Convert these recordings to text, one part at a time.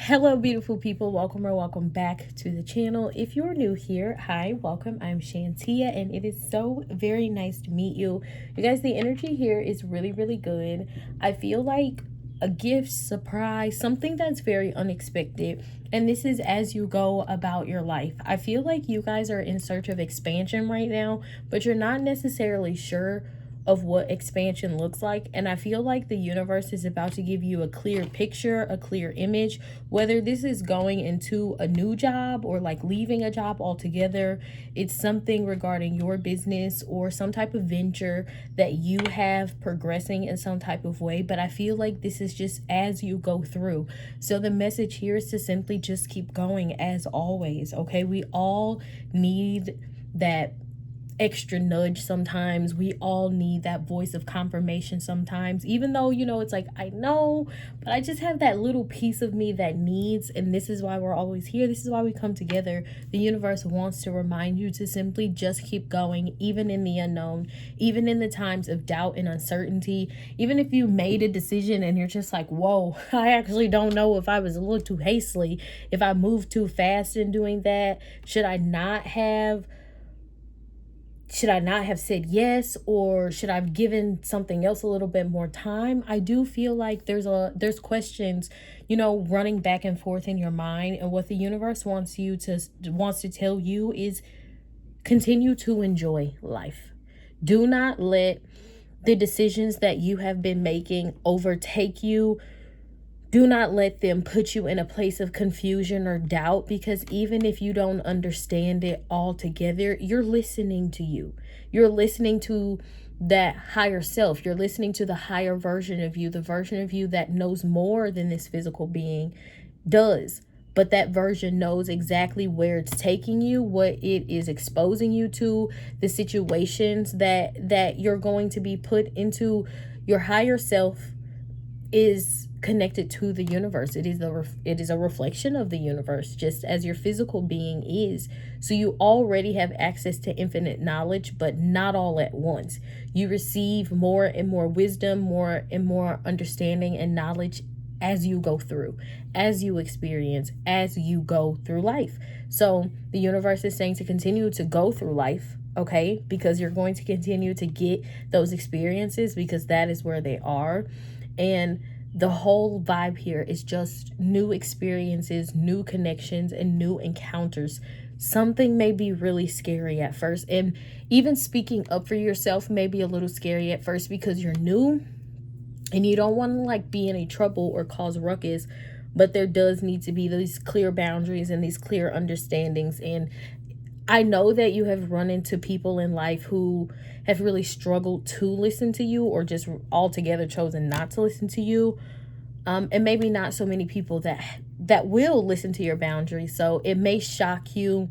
Hello, beautiful people. Welcome or welcome back to the channel. If you're new here, hi, welcome. I'm Shantia, and it is so very nice to meet you. You guys, the energy here is really, really good. I feel like a gift, surprise, something that's very unexpected. And this is as you go about your life. I feel like you guys are in search of expansion right now, but you're not necessarily sure of what expansion looks like. And I feel like the universe is about to give you a clear picture, a clear image, whether this is going into a new job or like leaving a job altogether. It's something regarding your business or some type of venture that you have progressing in some type of way. But I feel like this is just as you go through. So the message here is to simply just keep going as always. Okay, we all need that extra nudge sometimes. We all need that voice of confirmation sometimes, even though, it's like, I know, but I just have that little piece of me that needs, and this is why we're always here. This is why we come together. The universe wants to remind you to simply just keep going, even in the unknown, even in the times of doubt and uncertainty. Even if you made a decision and you're just like, whoa, I actually don't know if I was a little too hastily, if I moved too fast in doing that. Should I not have said yes, or should I have given something else a little bit more time? I do feel like there's questions, running back and forth in your mind. And what the universe wants to tell you is continue to enjoy life. Do not let the decisions that you have been making overtake you. Do not let them put you in a place of confusion or doubt, because even if you don't understand it all together, you're listening to you. You're listening to that higher self. You're listening to the higher version of you, the version of you that knows more than this physical being does. But that version knows exactly where it's taking you, what it is exposing you to, the situations that you're going to be put into. Your higher self is connected to the universe. It is a reflection of the universe, just as your physical being is. So you already have access to infinite knowledge, but not all at once. You receive more and more wisdom, more and more understanding and knowledge as you go through, as you experience, as you go through life. So the universe is saying to continue to go through life, okay? Because you're going to continue to get those experiences, because that is where they are. And the whole vibe here is just new experiences, new connections, and new encounters. Something may be really scary at first, and even speaking up for yourself may be a little scary at first, because you're new and you don't want to like be in any trouble or cause ruckus. But there does need to be these clear boundaries and these clear understandings. And I know that you have run into people in life who have really struggled to listen to you, or just altogether chosen not to listen to you. And maybe not so many people that will listen to your boundaries. So it may shock you,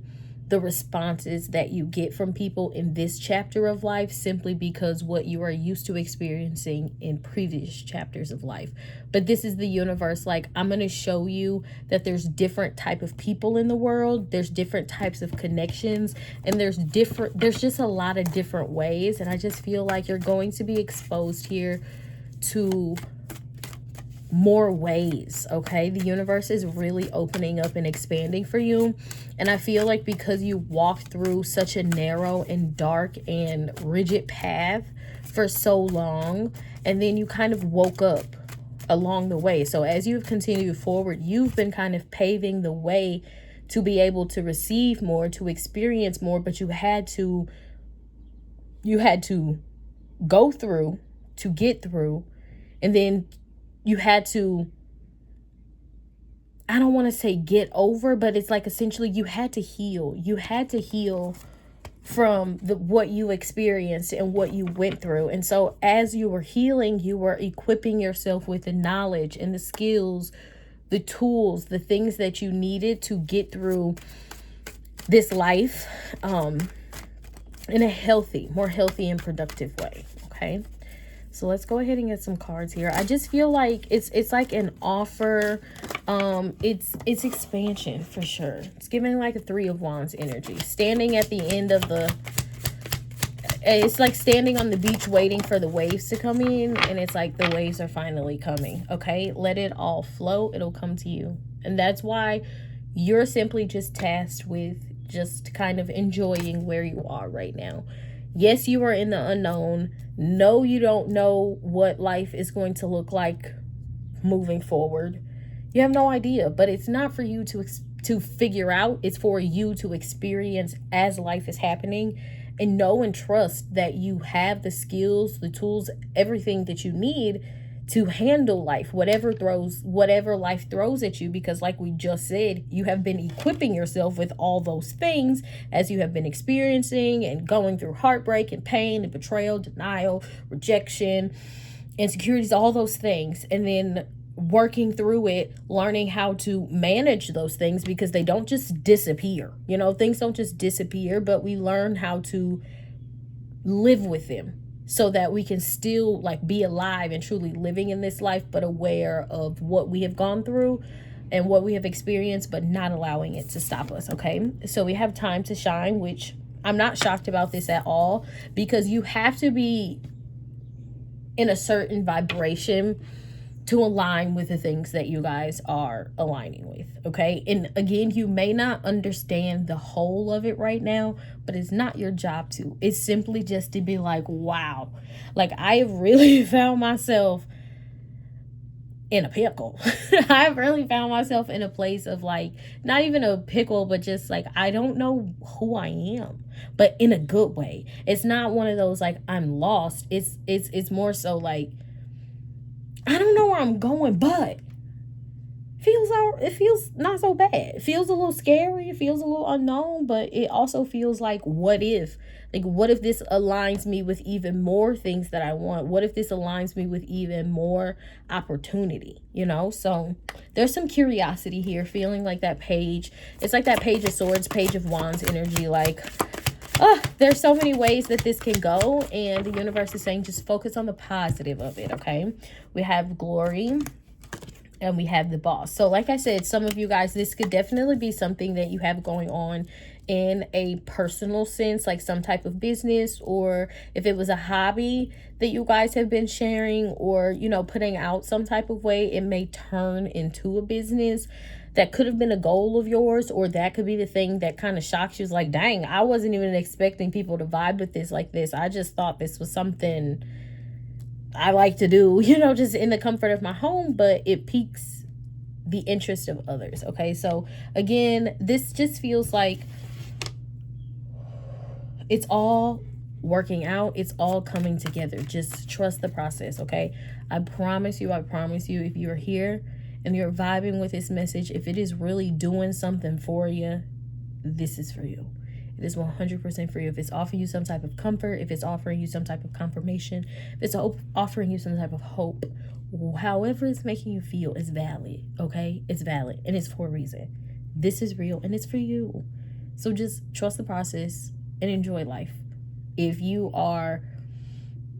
the responses that you get from people in this chapter of life, simply because what you are used to experiencing in previous chapters of life. But this is the universe. Like, I'm going to show you that there's different type of people in the world. There's different types of connections, and there's just a lot of different ways. And I just feel like you're going to be exposed here to more ways, okay? The universe is really opening up and expanding for you. And I feel like because you walked through such a narrow and dark and rigid path for so long, and then you kind of woke up along the way. So as you've continued forward, you've been kind of paving the way to be able to receive more, to experience more, but you had to go through to get through. And then you had to, I don't want to say get over, but it's like essentially you had to heal. You had to heal from what you experienced and what you went through. And so as you were healing, you were equipping yourself with the knowledge and the skills, the tools, the things that you needed to get through this life in a more healthy and productive way. Okay. So let's go ahead and get some cards here. I just feel like it's like an offer. It's expansion for sure. It's giving like a 3 of Wands energy. Standing at the end of It's like standing on the beach waiting for the waves to come in, and it's like the waves are finally coming. Okay, let it all flow, it'll come to you. And that's why you're simply just tasked with just kind of enjoying where you are right now. Yes, you are in the unknown. No, you don't know what life is going to look like moving forward. You have no idea, but it's not for you to figure out. It's for you to experience as life is happening, and know and trust that you have the skills, the tools, everything that you need to handle life, whatever life throws at you, because like we just said, you have been equipping yourself with all those things as you have been experiencing and going through heartbreak and pain and betrayal, denial, rejection, insecurities, all those things. And then working through it, learning how to manage those things, because they don't just disappear. Things don't just disappear, but we learn how to live with them so that we can still like be alive and truly living in this life, but aware of what we have gone through and what we have experienced, but not allowing it to stop us. Okay, so we have time to shine, which I'm not shocked about this at all, because you have to be in a certain vibration to align with the things that you guys are aligning with. Okay, and again, you may not understand the whole of it right now, but it's not your job to. It's simply just to be like, wow, like I have really found myself in a pickle. I've really found myself in a place of like, not even a pickle, but just like, I don't know who I am, but in a good way. It's not one of those like I'm lost. It's more so like, I don't know where I'm going, but it feels not so bad. It feels a little scary. It feels a little unknown, but it also feels like, what if? Like, what if this aligns me with even more things that I want? What if this aligns me with even more opportunity? So there's some curiosity here, feeling like that page. It's like that Page of Swords, Page of Wands energy. Like, there's so many ways that this can go, and the universe is saying just focus on the positive of it. Okay, we have glory and we have the boss. So like I said, some of you guys, this could definitely be something that you have going on in a personal sense, like some type of business, or if it was a hobby that you guys have been sharing or putting out some type of way, it may turn into a business that could have been a goal of yours, or that could be the thing that kind of shocks you. It's like, dang, I wasn't even expecting people to vibe with this like this. I just thought this was something I like to do, just in the comfort of my home, but it piques the interest of others. Okay, so again, this just feels like it's all working out. It's all coming together. Just trust the process. Okay, I promise you, if you're here and you're vibing with this message, if it is really doing something for you, this is for you. It is 100% for you. If it's offering you some type of comfort, if it's offering you some type of confirmation, if it's offering you some type of hope, however it's making you feel is valid. Okay, it's valid and it's for a reason. This is real and it's for you. So just trust the process and enjoy life. If you are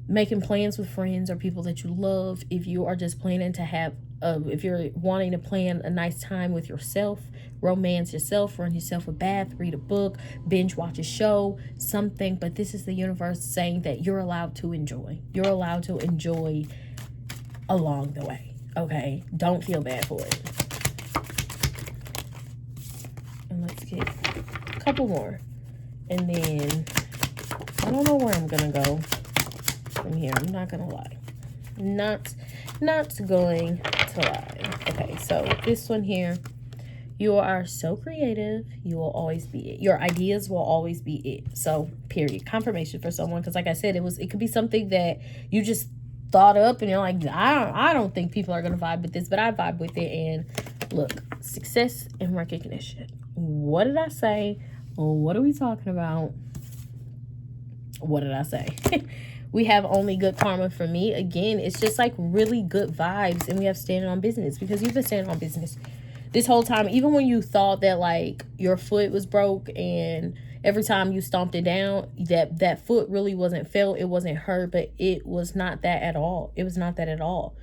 making plans with friends or people that you love, if you are just planning to have if you're wanting to plan a nice time with yourself, romance yourself, run yourself a bath, read a book, binge watch a show, something. But this is the universe saying that you're allowed to enjoy. You're allowed to enjoy along the way. Okay, don't feel bad for it. And let's get a couple more, and then I don't know where I'm gonna go from here. I'm not gonna lie. Not going to lie. Okay, so this one here, you are so creative. You will always be it. Your ideas will always be it. So period. Confirmation for someone, because like I said, it could be something that you just thought up and you're like, I don't think people are gonna vibe with this, but I vibe with it. And look, success and recognition. What did I say? What are we talking about? What did I say? We have only good karma for me. Again, it's just like really good vibes. And we have standing on business, because you've been standing on business this whole time. Even when you thought that like your foot was broke and every time you stomped it down, that foot really wasn't felt, it wasn't hurt, but it was not that at all. It was not that at all.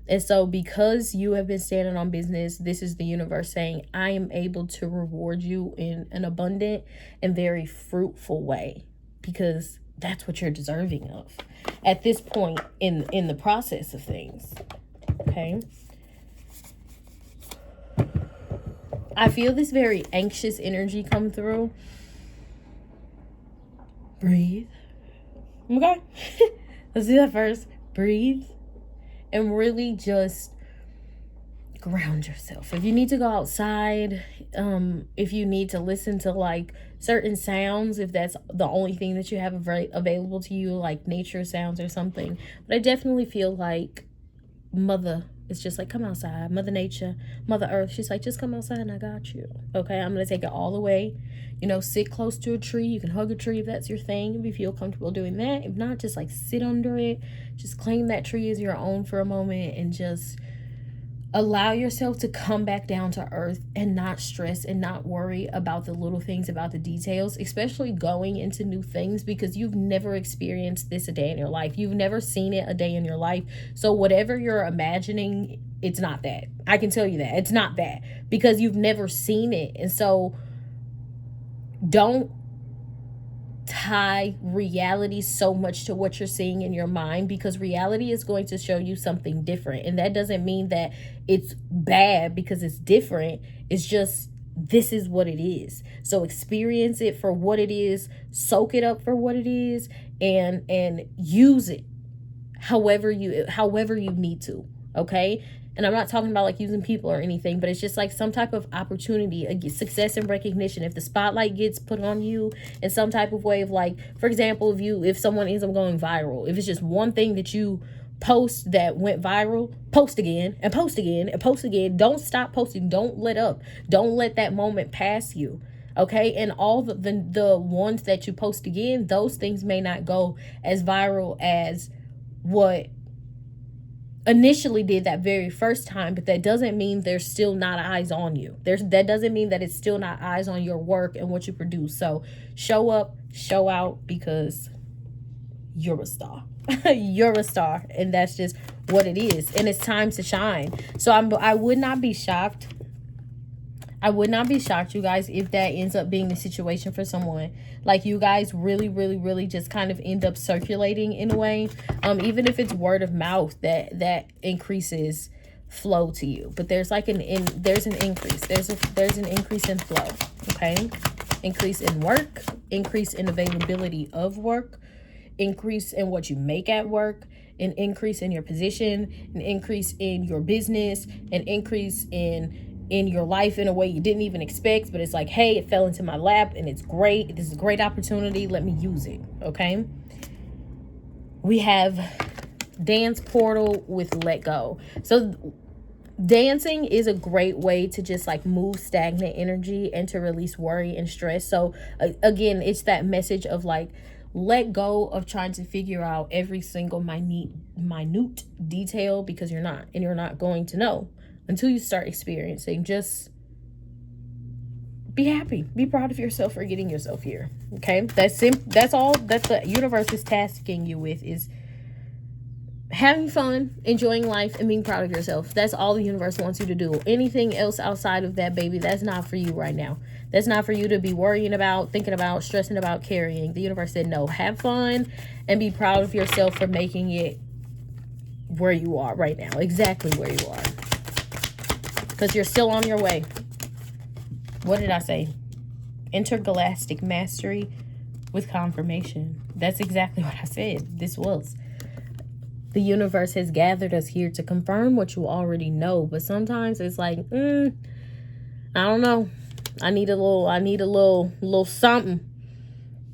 And so because you have been standing on business, this is the universe saying, I am able to reward you in an abundant and very fruitful way, because that's what you're deserving of at this point in the process of things. Okay. I feel this very anxious energy come through. Breathe. Okay. Let's do that first. Breathe. And really just ground yourself. If you need to go outside, if you need to listen to like certain sounds, if that's the only thing that you have available to you, like nature sounds or something. But I definitely feel like Mother is just like, come outside. Mother Nature, Mother Earth, she's like, just come outside and I got you. Okay, I'm gonna take it all the way. You know, sit close to a tree. You can hug a tree if that's your thing, if you feel comfortable doing that. If not, just like sit under it. Just claim that tree as your own for a moment and just allow yourself to come back down to earth and not stress and not worry about the little things, about the details, especially going into new things, because you've never experienced this a day in your life. You've never seen it a day in your life. So whatever you're imagining, it's not that. I can tell you that. It's not that, because you've never seen it. And so don't tie reality so much to what you're seeing in your mind, because reality is going to show you something different. And that doesn't mean that it's bad because it's different. It's just, this is what it is. So experience it for what it is, soak it up for what it is, and use it however you need to. Okay. And I'm not talking about like using people or anything, but it's just like some type of opportunity, success and recognition. If the spotlight gets put on you in some type of way of like, for example, if someone ends up going viral, if it's just one thing that you post that went viral, post again and post again and post again. Don't stop posting. Don't let up. Don't let that moment pass you. Okay. And all the ones that you post again, those things may not go as viral as what initially did that very first time, but that doesn't mean there's still not eyes on you. That doesn't mean that it's still not eyes on your work and what you produce. So show up, show out, because you're a star. You're a star, and that's just what it is. And it's time to shine. So I would not be shocked. I would not be shocked, you guys, if that ends up being the situation for someone. Like, you guys really, really, really just kind of end up circulating in a way. Even if it's word of mouth, that increases flow to you. But there's like there's an increase. There's an increase in flow. Okay, increase in work, increase in availability of work, increase in what you make at work, an increase in your position, an increase in your business, an increase in your life in a way you didn't even expect, but it's like, hey, it fell into my lap and it's great. This is a great opportunity. Let me use it. Okay. We have dance portal with let go. So dancing is a great way to just like move stagnant energy and to release worry and stress. So again, it's that message of like, let go of trying to figure out every single minute detail, because you're not going to know until you start experiencing. Just be happy. Be proud of yourself for getting yourself here. Okay? That's all that the universe is tasking you with, is having fun, enjoying life, and being proud of yourself. That's all the universe wants you to do. Anything else outside of that, baby, that's not for you right now. That's not for you to be worrying about, thinking about, stressing about, carrying. The universe said no. Have fun and be proud of yourself for making it where you are right now. Exactly where you are. Because you're still on your way. What did I say? Intergalactic mastery with confirmation. That's exactly what I said. This was. The universe has gathered us here to confirm what you already know. But sometimes it's like, I don't know. I need a little something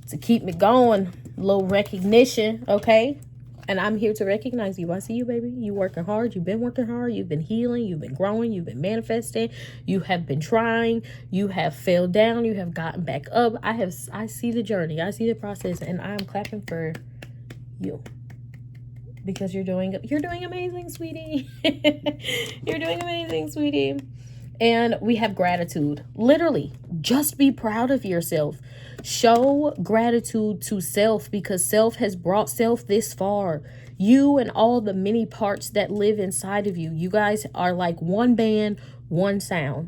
to keep me going. A little recognition, okay? And I'm here to recognize you. I see you, baby. You working hard. You've been working hard. You've been healing. You've been growing. You've been manifesting. You have been trying. You have fell down. You have gotten back up. I see the journey. I see the process, and I'm clapping for you, because you're doing amazing, sweetie. You're doing amazing, sweetie. And we have gratitude. Literally, just be proud of yourself. Show gratitude to self, because self has brought self this far. You and all the many parts that live inside of you. You guys are like one band, one sound.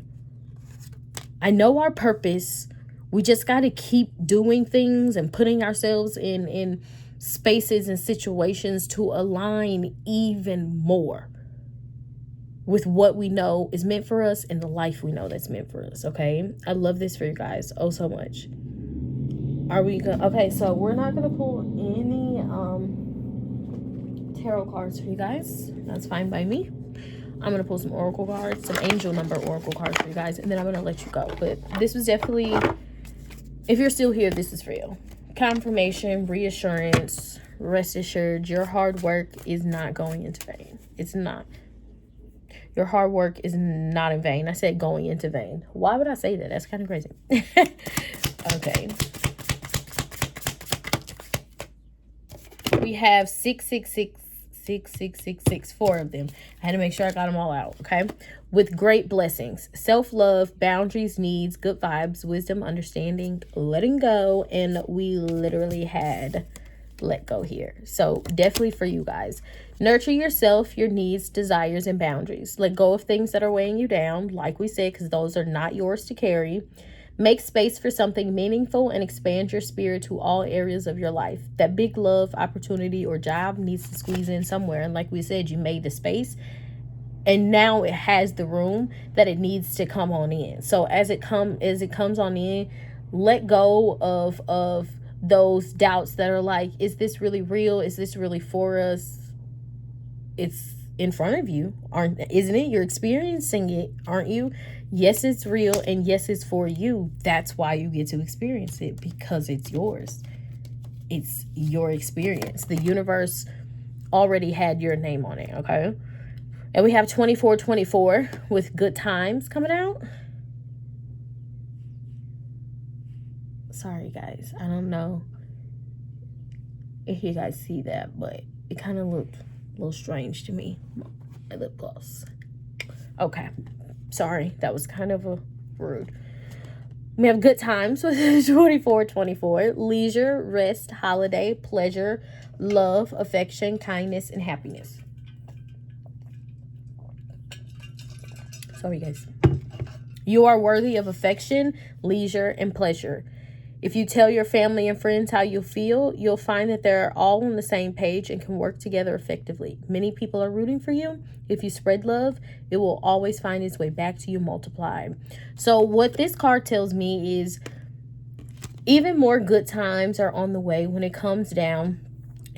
I know our purpose. We just got to keep doing things and putting ourselves in spaces and situations to align even more with what we know is meant for us and the life we know that's meant for us. Okay, I love this for you guys oh so much. Are we gonna, okay, so we're not gonna pull any tarot cards for you guys. That's fine by me. I'm gonna pull some oracle cards, some angel number oracle cards for you guys, and then I'm gonna let you go. But this was definitely, if you're still here, this is for you. Confirmation, reassurance, rest assured, your hard work is not going into vain. It's not. Your hard work is not in vain. I said going into vain. Why would I say that? That's kind of crazy. Okay. We have 666, 4 of them. I had to make sure I got them all out, okay? With great blessings, self-love, boundaries, needs, good vibes, wisdom, understanding, letting go, and we literally had let go here. So definitely for you guys. Nurture yourself, your needs, desires, and boundaries. Let go of things that are weighing you down, like we said, because those are not yours to carry. Make space for something meaningful and expand your spirit to all areas of your life. That big love, opportunity, or job needs to squeeze in somewhere. And like we said, you made the space and now it has the room that it needs to come on in. So as it comes on in, let go of those doubts that are like, is this really real? Is this really for us? It's in front of you, isn't it? You're experiencing it, aren't you? Yes, it's real, and yes, it's for you. That's why you get to experience it, because it's yours. It's your experience. The universe already had your name on it, okay? And we have 2424 with good times coming out. Sorry, guys. I don't know if you guys see that, but it kind of looked a little strange to me. My lip gloss. Okay. Sorry. That was kind of rude. We have good times with 2424. Leisure, rest, holiday, pleasure, love, affection, kindness, and happiness. Sorry, guys. You are worthy of affection, leisure, and pleasure. If you tell your family and friends how you feel, you'll find that they're all on the same page and can work together effectively. Many people are rooting for you. If you spread love, it will always find its way back to you multiplied. So what this card tells me is even more good times are on the way when it comes down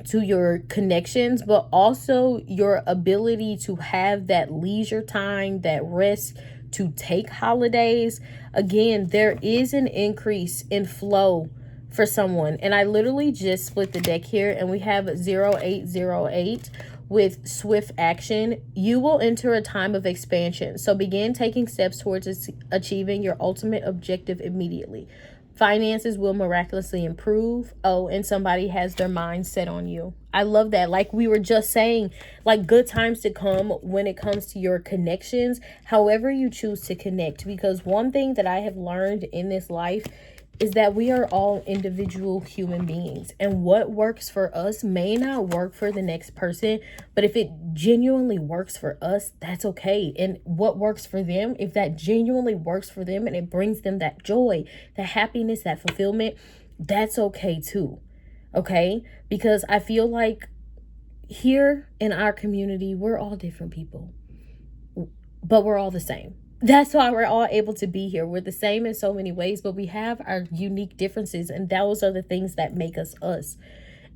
to your connections, but also your ability to have that leisure time, that rest, to take holidays. Again, there is an increase in flow for someone. And I literally just split the deck here, and we have 0808 with swift action. You will enter a time of expansion. So begin taking steps towards achieving your ultimate objective immediately. Finances will miraculously improve. Oh, and somebody has their mind set on you. I love that. Like we were just saying, like good times to come when it comes to your connections, however you choose to connect. Because one thing that I have learned in this life is that we are all individual human beings, and what works for us may not work for the next person, but if it genuinely works for us, that's okay. And what works for them, if that genuinely works for them and it brings them that joy, that happiness, that fulfillment, that's okay too. Okay? Because I feel like here in our community, we're all different people, but we're all the same. That's why we're all able to be here. We're the same in so many ways, but we have our unique differences, and those are the things that make us us.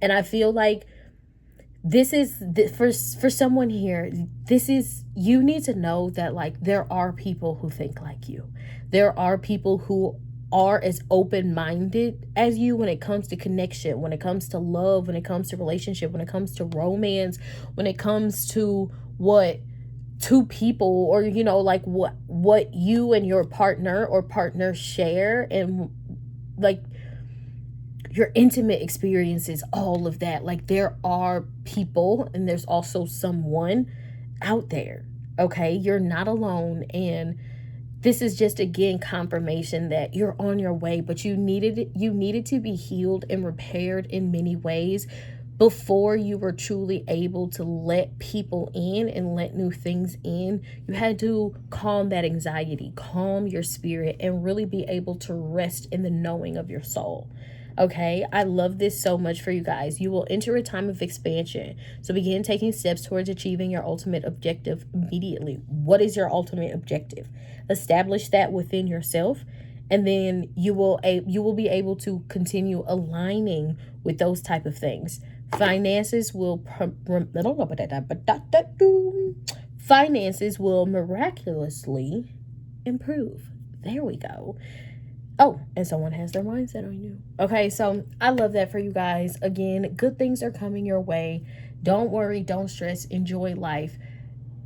And I feel like this is for someone here, this is, you need to know that like there are people who think like you. There are people who are as open-minded as you when it comes to connection, when it comes to love, when it comes to relationship, when it comes to romance, when it comes to what two people, or you know, like what you and your partner or partner share, and like your intimate experiences, all of that. Like there are people, and there's also someone out there. Okay, you're not alone, and this is just again confirmation that you're on your way, but you needed to be healed and repaired in many ways before you were truly able to let people in and let new things in, you had to calm that anxiety, calm your spirit, and really be able to rest in the knowing of your soul. Okay, I love this so much for you guys. You will enter a time of expansion. So begin taking steps towards achieving your ultimate objective immediately. What is your ultimate objective? Establish that within yourself, and then you will be able to continue aligning with those type of things. Finances will finances will miraculously improve. There we go. Oh, and someone has their mindset on you. Okay, so I love that for you guys. Again, good things are coming your way. Don't worry, don't stress, enjoy life.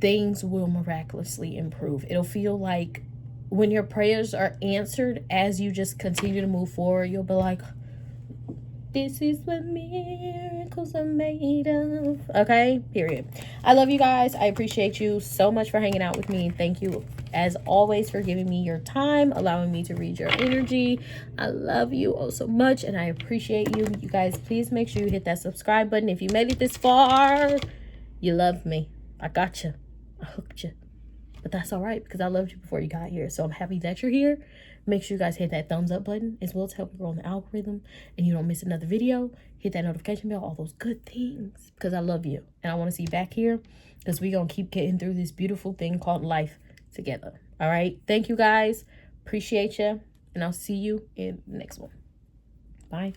Things will miraculously improve. It'll feel like when your prayers are answered, as you just continue to move forward, you'll be like, this is what miracles are made of. Okay, period. I love you guys. I appreciate you so much for hanging out with me. Thank you, as always, for giving me your time, allowing me to read your energy. I love you oh so much, and I appreciate you. You guys, please make sure you hit that subscribe button. If you made it this far, you love me. I got you. I hooked you. But that's all right, because I loved you before you got here. So I'm happy that you're here. Make sure you guys hit that thumbs up button as well to help me grow in the algorithm, and you don't miss another video. Hit that notification bell, all those good things, because I love you and I want to see you back here, because we're going to keep getting through this beautiful thing called life together. All right. Thank you guys. Appreciate you. And I'll see you in the next one. Bye.